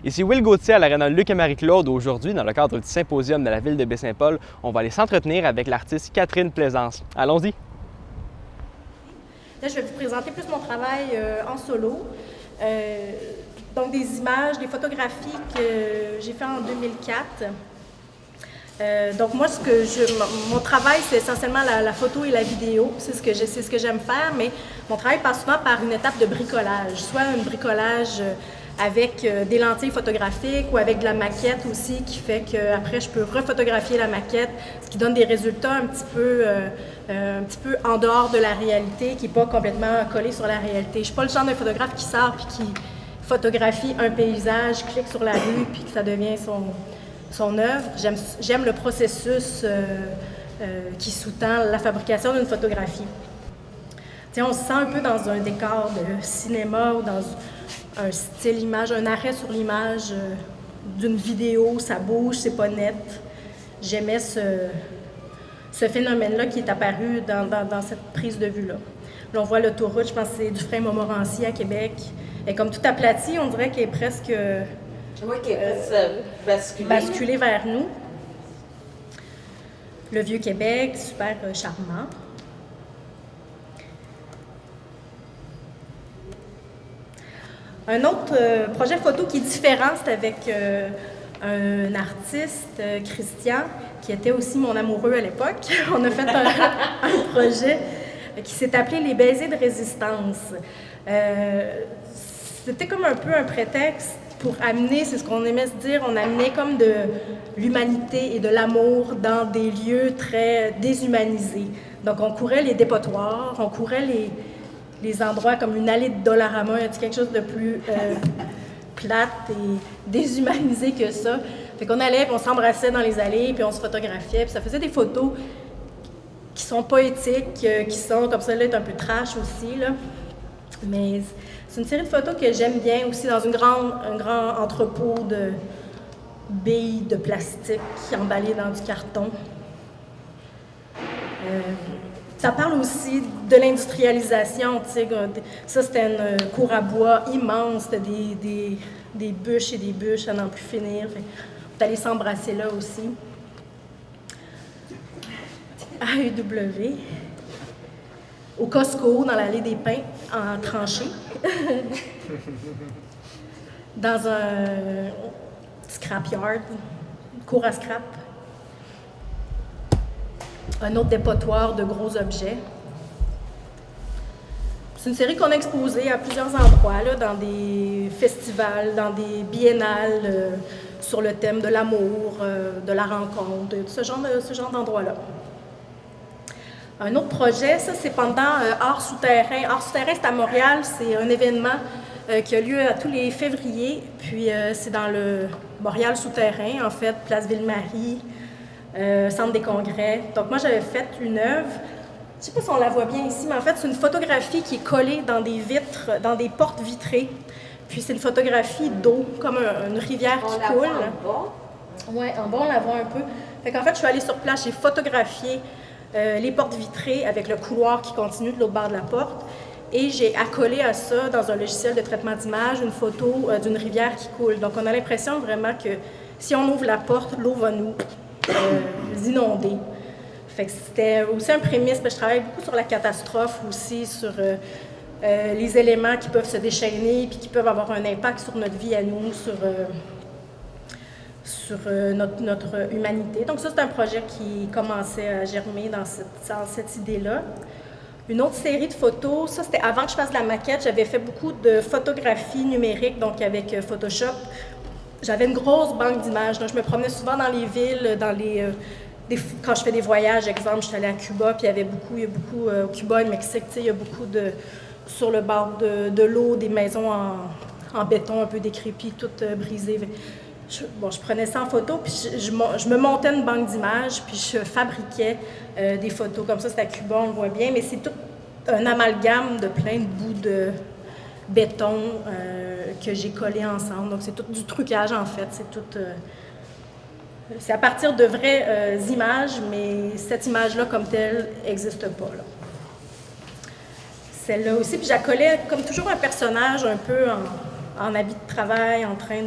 Ici Will Gauthier à l'Arena Luc et Marie-Claude. Aujourd'hui, dans le cadre du symposium de la ville de Baie-Saint-Paul, on va aller s'entretenir avec l'artiste Catherine Plaisance. Allons-y! Là, je vais vous présenter plus mon travail en solo. Donc des images, des photographies que j'ai fait en 2004. Donc moi, mon travail, c'est essentiellement la photo et la vidéo. C'est ce que j'aime faire, mais mon travail passe souvent par une étape de bricolage. Soit un bricolage avec des lentilles photographiques ou avec de la maquette aussi, qui fait qu'après, je peux refotographier la maquette, ce qui donne des résultats un petit peu en dehors de la réalité, qui n'est pas complètement collé sur la réalité. Je ne suis pas le genre de photographe qui sort puis qui photographie un paysage, clique sur la rue puis que ça devient son œuvre. J'aime le processus qui sous-tend la fabrication d'une photographie. T'sais, on se sent un peu dans un décor de cinéma ou dans un style image, un arrêt sur l'image d'une vidéo, ça bouge, c'est pas net. J'aimais ce phénomène-là qui est apparu dans cette prise de vue-là. Là, on voit l'autoroute, je pense que c'est Dufresne-Montmorency à Québec. Elle est comme tout aplatie, on dirait qu'elle est presque basculée vers nous. Le Vieux-Québec, super charmant. Un autre projet photo qui est différent, c'est avec un artiste, Christian, qui était aussi mon amoureux à l'époque. On a fait un projet qui s'est appelé Les baisers de résistance. C'était comme un peu un prétexte pour amener, c'est ce qu'on aimait se dire, on amenait comme de l'humanité et de l'amour dans des lieux très déshumanisés. Donc on courait les dépotoirs, on courait les endroits comme une allée de Dollarama, y a quelque chose de plus plate et déshumanisé que ça. Fait qu'on allait, puis on s'embrassait dans les allées, puis on se photographiait, puis ça faisait des photos qui sont poétiques, qui sont, comme ça, là, un peu trash aussi, là. Mais c'est une série de photos que j'aime bien aussi dans un grand entrepôt de billes de plastique emballées dans du carton. Ça parle aussi de l'industrialisation, tu sais, ça c'était une cour à bois immense, c'était des bûches et des bûches à n'en plus finir. Fait, on est allé s'embrasser là aussi. AEW. Au Costco, dans l'allée des Pins, en tranchée. Dans un scrapyard, cour à scrap. Un autre dépotoir de gros objets. C'est une série qu'on a exposée à plusieurs endroits, là, dans des festivals, dans des biennales, sur le thème de l'amour, de la rencontre, ce genre d'endroits-là. Un autre projet, ça, c'est pendant Art souterrain. Art souterrain, c'est à Montréal, c'est un événement qui a lieu à tous les février, puis c'est dans le Montréal souterrain, en fait, place Ville-Marie, centre des congrès. Donc moi, j'avais fait une œuvre, je ne sais pas si on la voit bien ici, mais en fait, c'est une photographie qui est collée dans des vitres, dans des portes vitrées. Puis c'est une photographie d'eau, comme une rivière qui coule. Oui, en bas, on la voit un peu. Fait qu'en fait, je suis allée sur place, j'ai photographié les portes vitrées avec le couloir qui continue de l'autre bord de la porte. Et j'ai accolé à ça, dans un logiciel de traitement d'image, une photo d'une rivière qui coule. Donc on a l'impression vraiment que si on ouvre la porte, l'eau va nous inonder. Fait que c'était aussi un prémisse, je travaille beaucoup sur la catastrophe aussi, sur les éléments qui peuvent se déchaîner puis qui peuvent avoir un impact sur notre vie à nous, sur notre humanité. Donc ça, c'est un projet qui commençait à germer dans cette idée-là. Une autre série de photos, ça c'était avant que je fasse la maquette, j'avais fait beaucoup de photographies numériques, donc avec Photoshop. J'avais une grosse banque d'images, donc je me promenais souvent dans les villes, quand je fais des voyages, exemple, je suis allée à Cuba, puis il y a beaucoup au Cuba et au Mexique, il y a beaucoup sur le bord de l'eau, des maisons en béton un peu décrépies, toutes brisées. Je prenais ça en photo, puis je me montais une banque d'images, puis je fabriquais des photos. Comme ça, c'est à Cuba, on le voit bien, mais c'est tout un amalgame de plein de bouts de béton que j'ai collés ensemble. Donc, c'est tout du trucage, en fait. C'est à partir de vraies images, mais cette image-là, comme telle, n'existe pas, là. Celle-là aussi, puis j'accolais, comme toujours, un personnage un peu en habit de travail, en train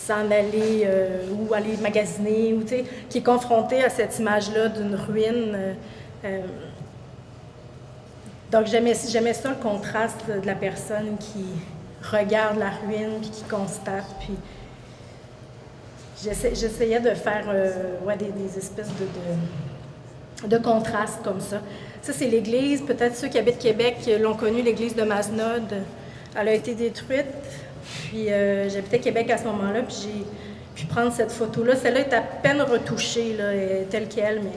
s'en aller ou aller magasiner, ou qui est confronté à cette image-là d'une ruine. Donc j'aimais ça, le contraste de la personne qui regarde la ruine, puis qui constate, puis j'essayais de faire des espèces de contrastes comme ça. Ça, c'est l'église. Peut-être ceux qui habitent Québec l'ont connue, l'église de Masnod. Elle a été détruite. Puis j'habitais Québec à ce moment-là, puis j'ai pu prendre cette photo-là. Celle-là est à peine retouchée, là, telle qu'elle, mais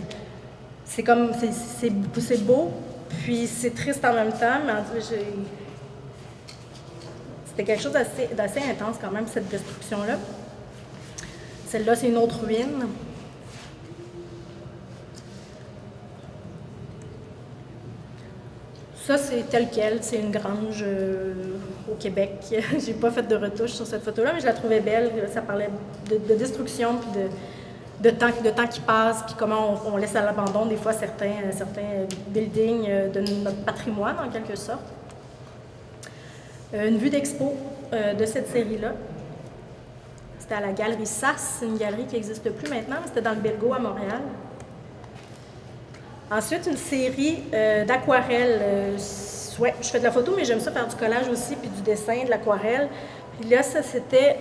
c'est comme, c'est beau, puis c'est triste en même temps, mais c'était quelque chose d'assez intense quand même, cette destruction-là. Celle-là, c'est une autre ruine. Ça, c'est tel quel, c'est une grange au Québec. J'ai pas fait de retouche sur cette photo-là, mais je la trouvais belle. Ça parlait de destruction, puis de temps qui passe, puis comment on laisse à l'abandon des fois certains buildings de notre patrimoine, en quelque sorte. Une vue d'expo de cette série-là. C'était à la Galerie SAS, une galerie qui n'existe plus maintenant, mais c'était dans le Belgo à Montréal. Ensuite, une série d'aquarelles. Ouais, je fais de la photo, mais j'aime ça faire du collage aussi, puis du dessin, de l'aquarelle. Puis là, ça, c'était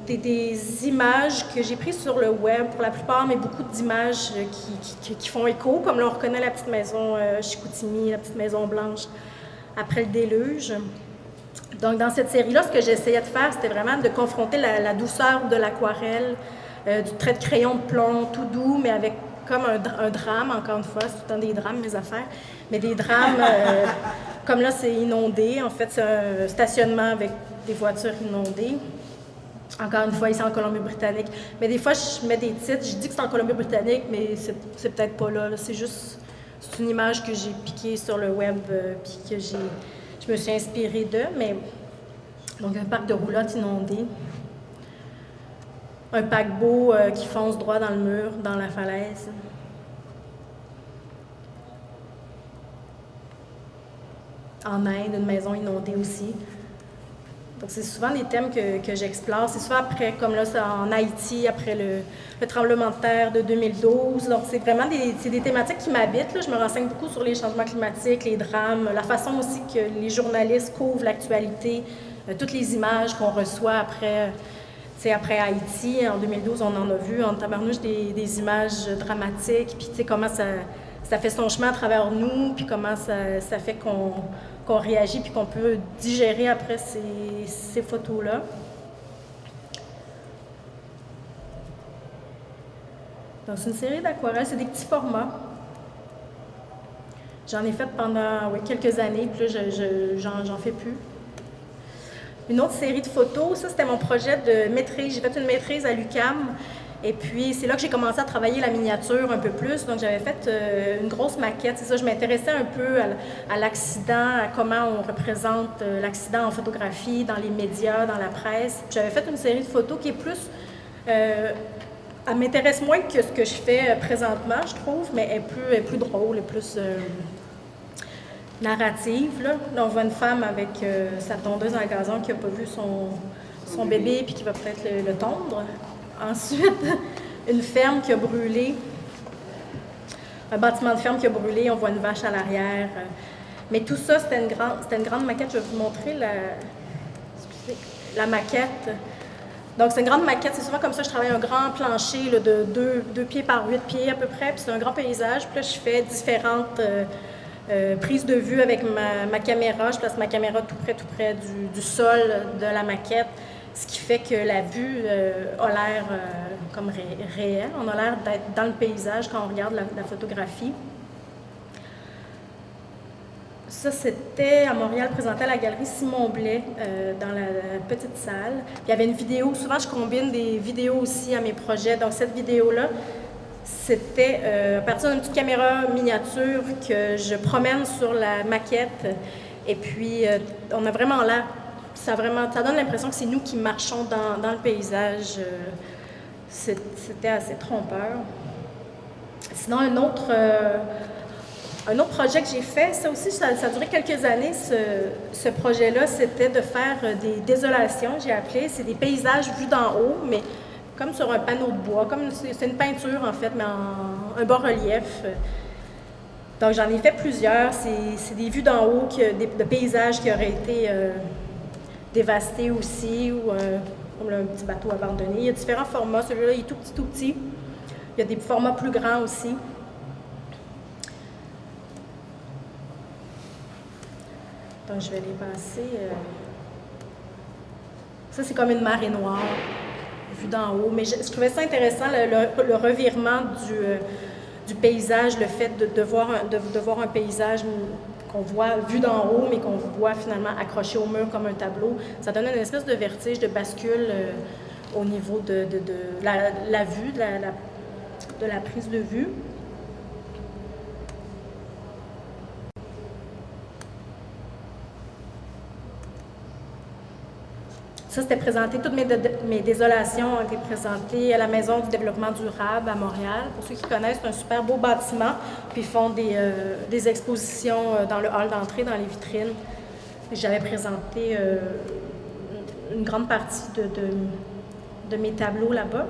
des images que j'ai prises sur le web, pour la plupart, mais beaucoup d'images qui font écho, comme là, on reconnaît la petite maison Chicoutimi, la petite maison blanche, après le déluge. Donc, dans cette série-là, ce que j'essayais de faire, c'était vraiment de confronter la douceur de l'aquarelle, du trait de crayon de plomb tout doux, mais avec comme un drame, encore une fois, c'est tout le temps des drames, mes affaires, mais des drames, comme là, c'est inondé. En fait, c'est un stationnement avec des voitures inondées. Encore une fois, ici en Colombie-Britannique. Mais des fois, je mets des titres, je dis que c'est en Colombie-Britannique, mais c'est peut-être pas là. C'est juste, c'est une image que j'ai piquée sur le web, puis que je me suis inspirée d'eux. Mais donc, un parc de roulottes inondé. Un paquebot qui fonce droit dans le mur, dans la falaise. En Inde, une maison inondée aussi. Donc, c'est souvent des thèmes que j'explore. C'est souvent après, comme là, c'est en Haïti, après le tremblement de terre de 2012. Donc, c'est vraiment des thématiques qui m'habitent, là. Je me renseigne beaucoup sur les changements climatiques, les drames, la façon aussi que les journalistes couvrent l'actualité, toutes les images qu'on reçoit après Haïti. En 2012, on en a vu en tabarnouche des images dramatiques, puis comment ça fait son chemin à travers nous, puis comment ça fait qu'on réagit, puis qu'on peut digérer après ces photos-là. Donc, c'est une série d'aquarelles, c'est des petits formats. J'en ai fait pendant quelques années, puis là, j'en fais plus. Une autre série de photos, ça, c'était mon projet de maîtrise. J'ai fait une maîtrise à l'UQAM. Et puis, c'est là que j'ai commencé à travailler la miniature un peu plus. Donc, j'avais fait une grosse maquette. C'est ça, je m'intéressais un peu à l'accident, à comment on représente l'accident en photographie, dans les médias, dans la presse. J'avais fait une série de photos qui est plus... elle m'intéresse moins que ce que je fais présentement, je trouve, mais elle est plus drôle, elle est plus narrative. Là, on voit une femme avec sa tondeuse en gazon qui n'a pas vu son bébé puis qui va peut-être le tondre. Ensuite, une ferme qui a brûlé, un bâtiment de ferme qui a brûlé, on voit une vache à l'arrière. Mais tout ça, c'était une grande maquette. Je vais vous montrer la maquette. Donc, c'est une grande maquette. C'est souvent comme ça, je travaille un grand plancher là, de 2 pieds par 8 pieds à peu près. Puis c'est un grand paysage. Puis là, je fais différentes prises de vue avec ma caméra. Je place ma caméra tout près du sol de la maquette. Ce qui fait que la vue a l'air comme réelle. On a l'air d'être dans le paysage quand on regarde la photographie. Ça, c'était à Montréal, présenté à la galerie Simon Blais, dans la petite salle. Puis, il y avait une vidéo. Souvent, je combine des vidéos aussi à mes projets. Donc, cette vidéo-là, c'était à partir d'une petite caméra miniature que je promène sur la maquette. Et puis, on a vraiment l'air... Ça donne l'impression que c'est nous qui marchons dans le paysage. C'était assez trompeur. Sinon, un autre Un autre projet que j'ai fait, ça aussi, ça a duré quelques années, ce projet-là, c'était de faire des désolations, j'ai appelé. C'est des paysages vus d'en haut, mais comme sur un panneau de bois, comme c'est une peinture en fait, mais en un bas-relief. Donc j'en ai fait plusieurs. C'est des vues d'en haut, de paysages qui auraient été dévastés aussi, ou comme un petit bateau abandonné. Il y a différents formats. Celui-là, il est tout petit, tout petit. Il y a des formats plus grands aussi. Donc, je vais les passer. Ça, c'est comme une marée noire, vue d'en haut. Mais je trouvais ça intéressant, le revirement du paysage, le fait de voir un paysage qu'on voit vu d'en haut, mais qu'on voit finalement accroché au mur comme un tableau. Ça donne une espèce de vertige, de bascule au niveau de la vue, de la prise de vue. Ça, c'était présenté, toutes mes désolations ont été présentées à la Maison du développement durable à Montréal. Pour ceux qui connaissent, c'est un super beau bâtiment, puis ils font des expositions dans le hall d'entrée, dans les vitrines. J'avais présenté une grande partie de mes tableaux là-bas.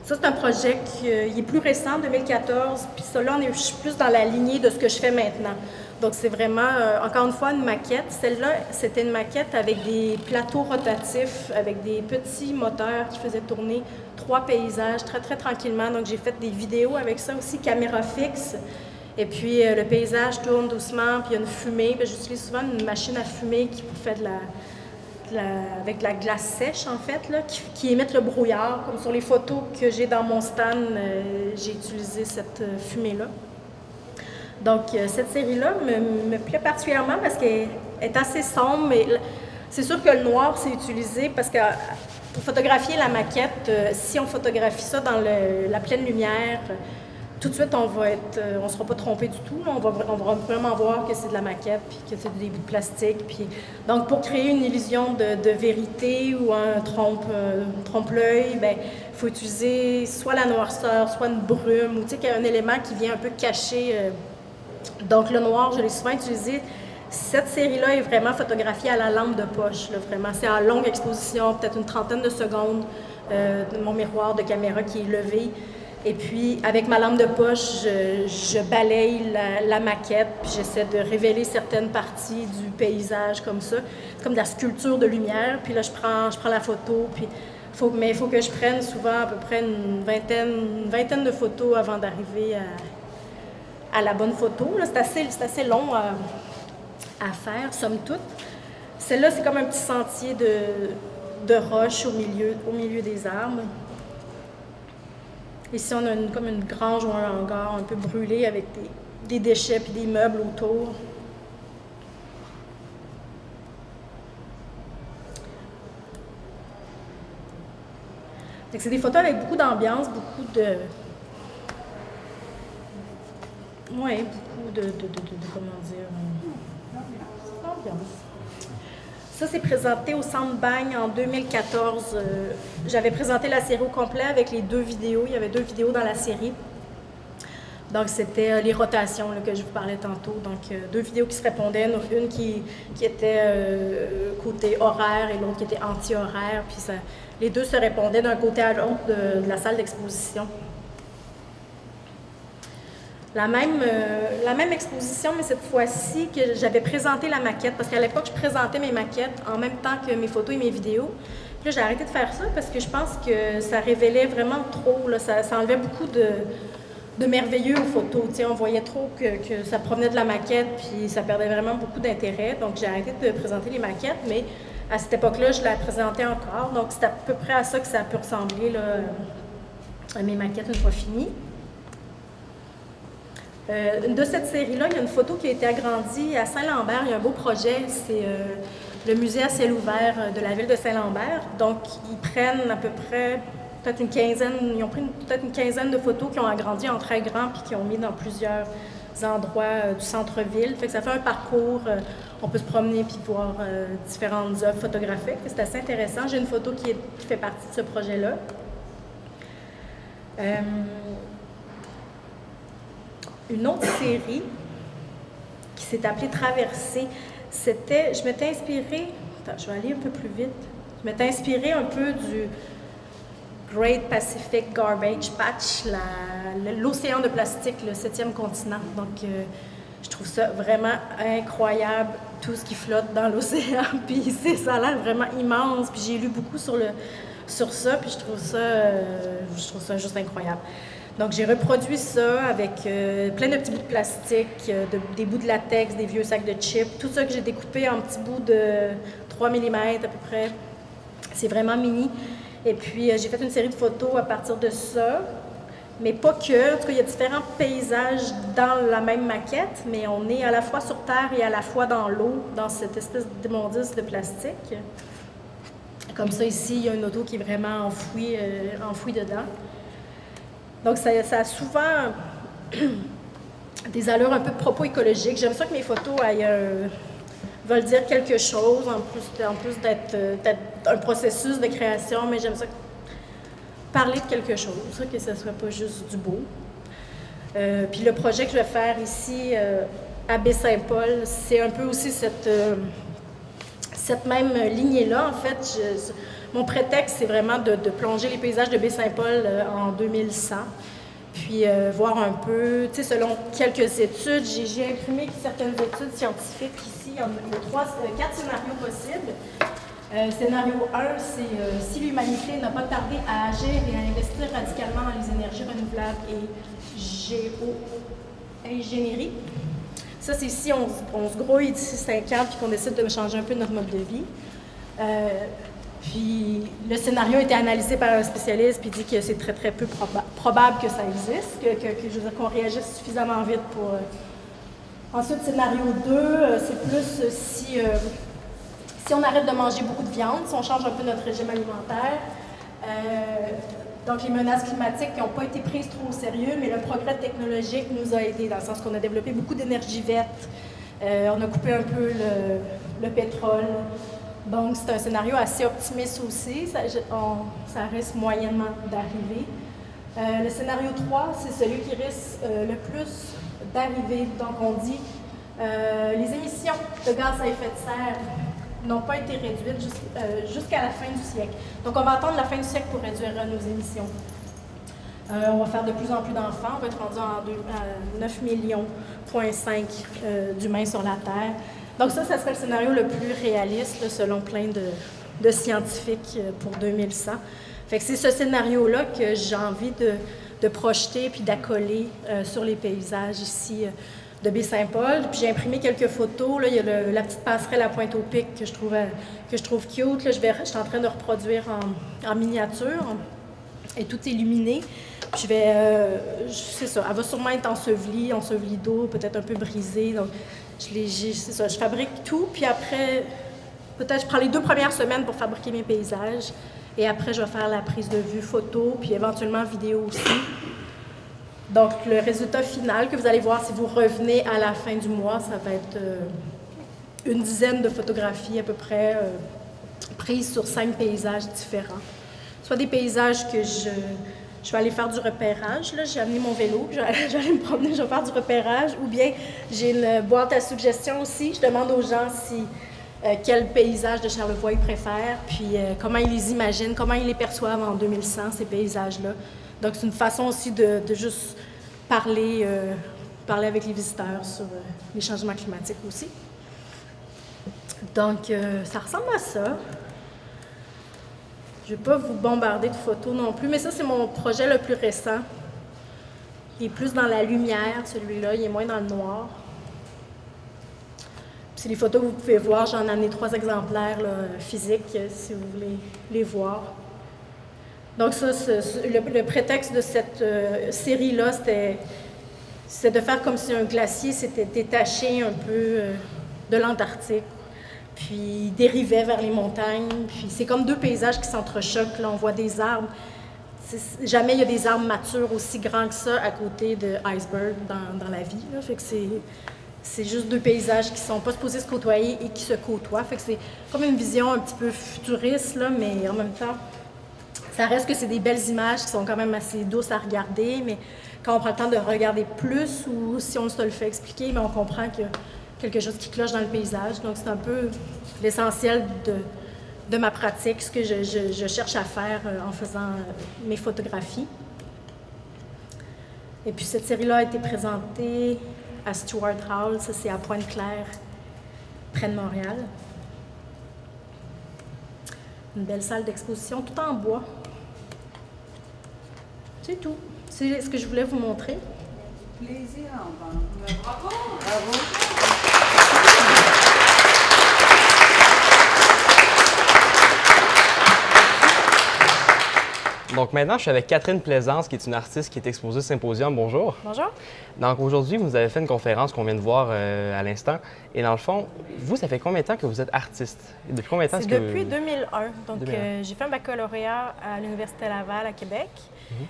Ça, c'est un projet qui est plus récent, 2014, puis ça, là, je suis plus dans la lignée de ce que je fais maintenant. Donc, c'est vraiment, encore une fois, une maquette. Celle-là, c'était une maquette avec des plateaux rotatifs, avec des petits moteurs qui faisaient tourner 3 paysages très, très tranquillement. Donc, j'ai fait des vidéos avec ça aussi, caméra fixe. Et puis, le paysage tourne doucement, puis il y a une fumée. Puis, j'utilise souvent une machine à fumer qui fait avec de la glace sèche, en fait, là, qui émette le brouillard. Comme sur les photos que j'ai dans mon stand, j'ai utilisé cette fumée-là. Donc, cette série-là me plaît particulièrement parce qu'elle est assez sombre, mais c'est sûr que le noir, c'est utilisé parce que pour photographier la maquette, si on photographie ça dans la pleine lumière, tout de suite, on ne sera pas trompé du tout. On va vraiment voir que c'est de la maquette, puis que c'est des bouts de plastique. Puis, donc, pour créer une illusion de vérité ou un trompe-l'œil, il faut utiliser soit la noirceur, soit une brume, ou tu sais, qu'il y a un élément qui vient un peu cacher. Donc, le noir, je l'ai souvent utilisé. Cette série-là est vraiment photographiée à la lampe de poche, là, vraiment. C'est en longue exposition, peut-être une trentaine de secondes, mon miroir de caméra qui est levé. Et puis, avec ma lampe de poche, je balaye la maquette, puis j'essaie de révéler certaines parties du paysage comme ça. C'est comme de la sculpture de lumière. Puis là, je prends la photo, puis il faut que je prenne souvent à peu près une vingtaine de photos avant d'arriver à la bonne photo. Là, c'est assez long à faire, somme toute. Celle-là, c'est comme un petit sentier de roches au milieu des arbres. Ici, on a comme une grange ou un hangar un peu brûlé avec des déchets puis des meubles autour. C'est des photos avec beaucoup d'ambiance, beaucoup de comment dire, d'ambiance. Ça, c'est présenté au Centre Bagne en 2014. J'avais présenté la série au complet avec les 2 vidéos. Il y avait 2 vidéos dans la série. Donc, c'était les rotations là, que je vous parlais tantôt. Donc, 2 vidéos qui se répondaient. Une qui était côté horaire et l'autre qui était anti-horaire. Puis les 2 se répondaient d'un côté à l'autre de la salle d'exposition. La même exposition, mais cette fois-ci que j'avais présenté la maquette, parce qu'à l'époque, je présentais mes maquettes en même temps que mes photos et mes vidéos. Puis là, j'ai arrêté de faire ça parce que je pense que ça révélait vraiment trop, là, ça enlevait beaucoup de merveilleux aux photos. Tu sais, on voyait trop que ça provenait de la maquette, puis ça perdait vraiment beaucoup d'intérêt. Donc, j'ai arrêté de présenter les maquettes, mais à cette époque-là, je la présentais encore. Donc, c'est à peu près à ça que ça peut ressembler, là, à mes maquettes une fois finies. De cette série-là, il y a une photo qui a été agrandie à Saint-Lambert. Il y a un beau projet, c'est le musée à ciel ouvert de la ville de Saint-Lambert. Donc, ils prennent à peu près peut-être une quinzaine de photos qui ont agrandi en très grand puis qui ont mis dans plusieurs endroits du centre-ville. Fait que ça fait un parcours, on peut se promener puis voir différentes œuvres photographiques. C'est assez intéressant. J'ai une photo qui fait partie de ce projet-là. une autre série qui s'est appelée Traversée. Je m'étais inspirée, attends, je vais aller un peu plus vite, je m'étais inspirée un peu du Great Pacific Garbage Patch, l'océan de plastique, le 7e continent. Donc, je trouve ça vraiment incroyable, tout ce qui flotte dans l'océan. Puis ça a l'air vraiment immense. Puis j'ai lu beaucoup sur ça, puis je trouve ça juste incroyable. Donc, j'ai reproduit ça avec plein de petits bouts de plastique, des bouts de latex, des vieux sacs de chips, tout ça que j'ai découpé en petits bouts de 3 mm à peu près. C'est vraiment mini. Et puis, j'ai fait une série de photos à partir de ça, mais pas que. En tout cas, il y a différents paysages dans la même maquette, mais on est à la fois sur Terre et à la fois dans l'eau, dans cette espèce d'immondice de plastique. Comme ça, ici, il y a une auto qui est vraiment enfouie dedans. Donc, ça a souvent des allures un peu de propos écologiques. J'aime ça que mes photos veulent dire quelque chose, en plus d'être un processus de création, mais j'aime ça parler de quelque chose, que ce ne soit pas juste du beau. Puis le projet que je vais faire ici à Baie-Saint-Paul, c'est un peu aussi cette même lignée-là. En fait, mon prétexte, c'est vraiment de plonger les paysages de Baie-Saint-Paul en 2100. Puis voir un peu, tu sais, selon quelques études, j'ai imprimé certaines études scientifiques ici. Il y a 4 scénarios possibles. Scénario 1, c'est si l'humanité n'a pas tardé à agir et à investir radicalement dans les énergies renouvelables et géo-ingénierie. Ça, c'est si on se grouille d'ici 5 ans puis qu'on décide de changer un peu notre mode de vie. Puis le scénario a été analysé par un spécialiste puis dit que c'est très, très peu probable que ça existe, je veux dire qu'on réagisse suffisamment vite pour... Ensuite, scénario 2, c'est plus si on arrête de manger beaucoup de viande, si on change un peu notre régime alimentaire. Donc les menaces climatiques qui n'ont pas été prises trop au sérieux, mais le progrès technologique nous a aidés dans le sens qu'on a développé beaucoup d'énergie verte. On a coupé un peu le pétrole. Donc, c'est un scénario assez optimiste aussi. Ça risque moyennement d'arriver. Le scénario 3, c'est celui qui risque le plus d'arriver. Donc, on dit les émissions de gaz à effet de serre n'ont pas été réduites jusqu'à la fin du siècle. Donc, on va attendre la fin du siècle pour réduire nos émissions. On va faire de plus en plus d'enfants. On va être rendu à 9,5 millions d'humains sur la Terre. Donc ça serait le scénario le plus réaliste, là, selon plein de scientifiques pour 2100. Fait que c'est ce scénario-là que j'ai envie de projeter puis d'accoler sur les paysages ici de Baie-Saint-Paul. Puis j'ai imprimé quelques photos. Là, il y a la petite passerelle à Pointe-au-Pic que je trouve cute. Là, je suis en train de reproduire en miniature. Et tout illuminé. Puis c'est ça, elle va sûrement être ensevelie d'eau, peut-être un peu brisée. Donc, c'est ça, je fabrique tout, puis après, peut-être je prends les 2 premières semaines pour fabriquer mes paysages, et après, je vais faire la prise de vue photo, puis éventuellement vidéo aussi. Donc, le résultat final que vous allez voir si vous revenez à la fin du mois, ça va être une dizaine de photographies à peu près, prises sur 5 paysages différents. Soit des paysages que je vais aller faire du repérage. Là, j'ai amené mon vélo, je vais aller me promener, je vais faire du repérage. Ou bien, j'ai une boîte à suggestions aussi. Je demande aux gens quel paysage de Charlevoix ils préfèrent, puis comment ils les imaginent, comment ils les perçoivent en 2100, ces paysages-là. Donc, c'est une façon aussi de juste parler avec les visiteurs sur les changements climatiques aussi. Donc, ça ressemble à ça. Je ne vais pas vous bombarder de photos non plus, mais ça, c'est mon projet le plus récent. Il est plus dans la lumière, celui-là, il est moins dans le noir. Puis c'est les photos que vous pouvez voir, j'en ai amené 3 exemplaires là, physiques, si vous voulez les voir. Donc ça, le prétexte de cette série-là, c'était de faire comme si un glacier s'était détaché un peu de l'Antarctique. Puis il dérivait vers les montagnes. Puis c'est comme 2 paysages qui s'entrechoquent. Là, on voit des arbres. Jamais il y a des arbres matures aussi grands que ça à côté de iceberg dans la vie. Là. Fait que c'est juste 2 paysages qui ne sont pas supposés se côtoyer et qui se côtoient. Fait que c'est comme une vision un petit peu futuriste, là, mais en même temps, ça reste que c'est des belles images qui sont quand même assez douces à regarder. Mais quand on prend le temps de regarder plus ou si on se le fait expliquer, mais on comprend qu'il y a quelque chose qui cloche dans le paysage. Donc, c'est un peu l'essentiel de ma pratique, ce que je cherche à faire en faisant mes photographies. Et puis, cette série-là a été présentée à Stuart Hall, ça c'est à Pointe-Claire, près de Montréal. Une belle salle d'exposition, tout en bois. C'est tout. C'est ce que je voulais vous montrer. Plaisir, bravo! Bravo! Donc maintenant, je suis avec Catherine Plaisance, qui est une artiste qui est exposée au Symposium. Bonjour. Bonjour. Donc aujourd'hui, vous avez fait une conférence qu'on vient de voir à l'instant. Et dans le fond, vous, ça fait combien de temps que vous êtes artiste? Et depuis combien de temps C'est depuis 2001. Donc, j'ai fait un baccalauréat à l'Université Laval à Québec.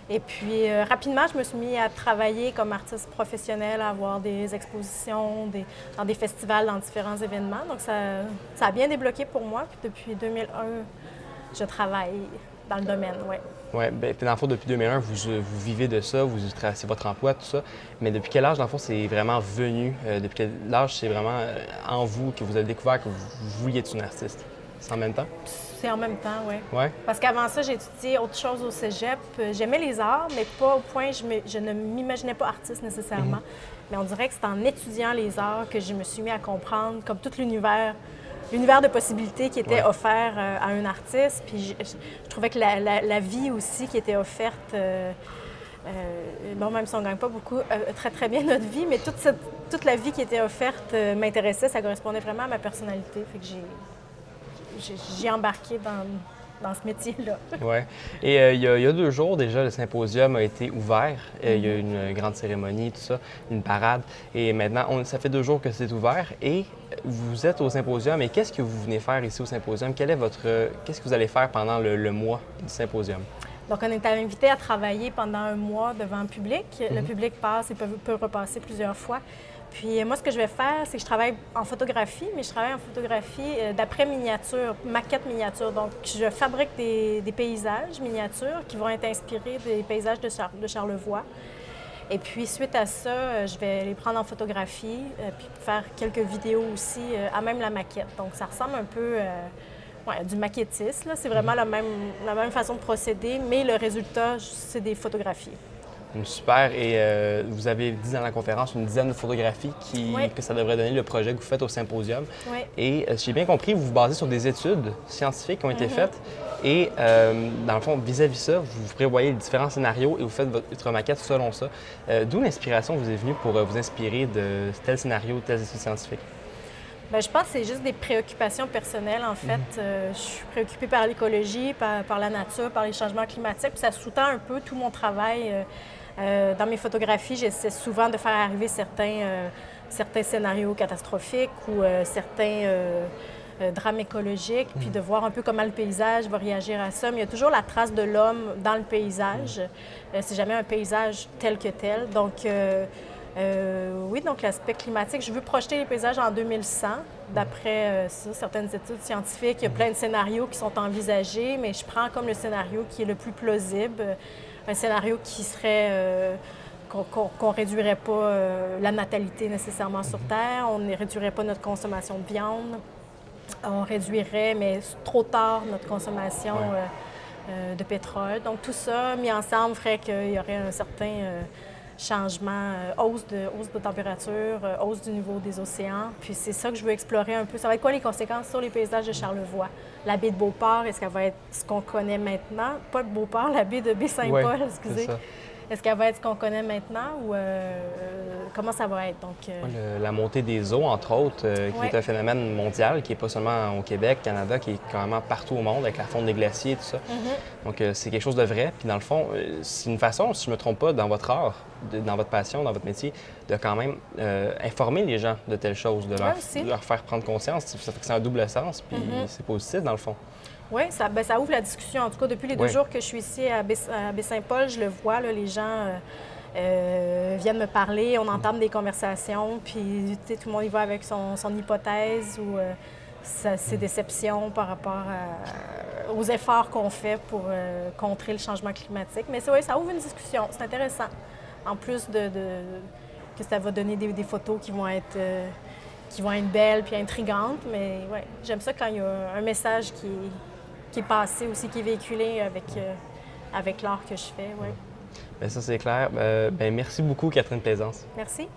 Et puis, rapidement, je me suis mis à travailler comme artiste professionnelle, à avoir des expositions dans des festivals, dans différents événements. Donc, ça a bien débloqué pour moi. Puis, depuis 2001, je travaille dans le domaine, oui. Oui, bien, dans le fond, depuis 2001, vous vivez de ça, c'est votre emploi, tout ça. Mais depuis quel âge, dans le fond, c'est vraiment venu? Depuis quel âge, c'est vraiment en vous que vous avez découvert que vous vouliez être une artiste? C'est en même temps? C'est en même temps, oui. Ouais. Parce qu'avant ça, j'ai étudié autre chose au cégep. J'aimais les arts, mais pas au point, je ne m'imaginais pas artiste nécessairement. Mais on dirait que c'est en étudiant les arts que je me suis mis à comprendre, comme tout l'univers de possibilités qui était offert à un artiste. Puis je trouvais que la vie aussi qui était offerte, bon, même si on ne gagne pas beaucoup, très, très bien notre vie, mais toute la vie qui était offerte m'intéressait, ça correspondait vraiment à ma personnalité. Fait que j'ai embarqué dans ce métier-là. Oui. Et il y a 2 jours déjà, le symposium a été ouvert. Il y a eu une grande cérémonie, tout ça, une parade. Et maintenant, ça fait 2 jours que c'est ouvert. Et vous êtes au symposium. Et qu'est-ce que vous venez faire ici au symposium? Qu'est-ce que vous allez faire pendant le mois du symposium? Donc, on est invité à travailler pendant un mois devant le public. Le public passe et peut repasser plusieurs fois. Puis moi, ce que je vais faire, c'est que je travaille en photographie, mais je travaille en photographie d'après miniature, maquette miniature. Donc, je fabrique des paysages miniatures qui vont être inspirés des paysages de Charlevoix. Et puis, suite à ça, je vais les prendre en photographie, puis faire quelques vidéos aussi à même la maquette. Donc, ça ressemble un peu à du maquettisme. C'est vraiment la même façon de procéder, mais le résultat, c'est des photographies. Super. Et vous avez dit dans la conférence une dizaine de photographies que ça devrait donner le projet que vous faites au symposium. Oui. Et si j'ai bien compris, vous vous basez sur des études scientifiques qui ont été faites. Et dans le fond, vis-à-vis ça, vous prévoyez les différents scénarios et vous faites votre maquette selon ça. D'où l'inspiration vous est venue pour vous inspirer de tel scénario, telles études scientifiques? Bien, je pense que c'est juste des préoccupations personnelles, en fait. Je suis préoccupée par l'écologie, par la nature, par les changements climatiques. Puis ça sous-tend un peu tout mon travail. Dans mes photographies, j'essaie souvent de faire arriver certains scénarios catastrophiques ou certains drames écologiques, puis de voir un peu comment le paysage va réagir à ça. Mais il y a toujours la trace de l'homme dans le paysage. C'est jamais un paysage tel que tel. Donc, oui, donc l'aspect climatique, je veux projeter les paysages en 2100. D'après certaines études scientifiques, il y a plein de scénarios qui sont envisagés, mais je prends comme le scénario qui est le plus plausible, un scénario qui serait qu'on ne réduirait pas la natalité nécessairement sur Terre, on ne réduirait pas notre consommation de viande, on réduirait, mais trop tard, notre consommation de pétrole. Donc tout ça mis ensemble ferait qu'il y aurait un certain changement, hausse de température, hausse du niveau des océans. Puis c'est ça que je veux explorer un peu. Ça va être quoi les conséquences sur les paysages de Charlevoix? La baie de Beauport, est-ce qu'elle va être ce qu'on connaît maintenant? Pas de Beauport, la baie de Baie-Saint-Paul, excusez. Est-ce qu'elle va être ce qu'on connaît maintenant ou comment ça va être? Donc, la montée des eaux, entre autres, qui est un phénomène mondial, qui n'est pas seulement au Québec, Canada, qui est quand même partout au monde, avec la fonte des glaciers et tout ça. Donc, c'est quelque chose de vrai. Puis, dans le fond, c'est une façon, si je ne me trompe pas, dans votre art, dans votre passion, dans votre métier, de quand même informer les gens de telles choses, de leur faire prendre conscience. Ça fait que c'est un double sens, puis c'est positif, dans le fond. Oui, ça ouvre la discussion. En tout cas, depuis les 2 jours que je suis ici à Baie-Saint-Paul, je le vois, là, les gens viennent me parler, on entame des conversations, puis tout le monde y va avec son hypothèse ou ses déceptions par rapport aux efforts qu'on fait pour contrer le changement climatique. Mais ça ouvre une discussion, c'est intéressant. en plus que ça va donner des photos qui vont être belles puis intrigantes. Mais ouais, j'aime ça quand il y a un message qui est passé aussi, qui est véhiculé avec l'art que je fais. Ouais. Bien, ça, c'est clair. Ben, merci beaucoup, Catherine Plaisance. Merci.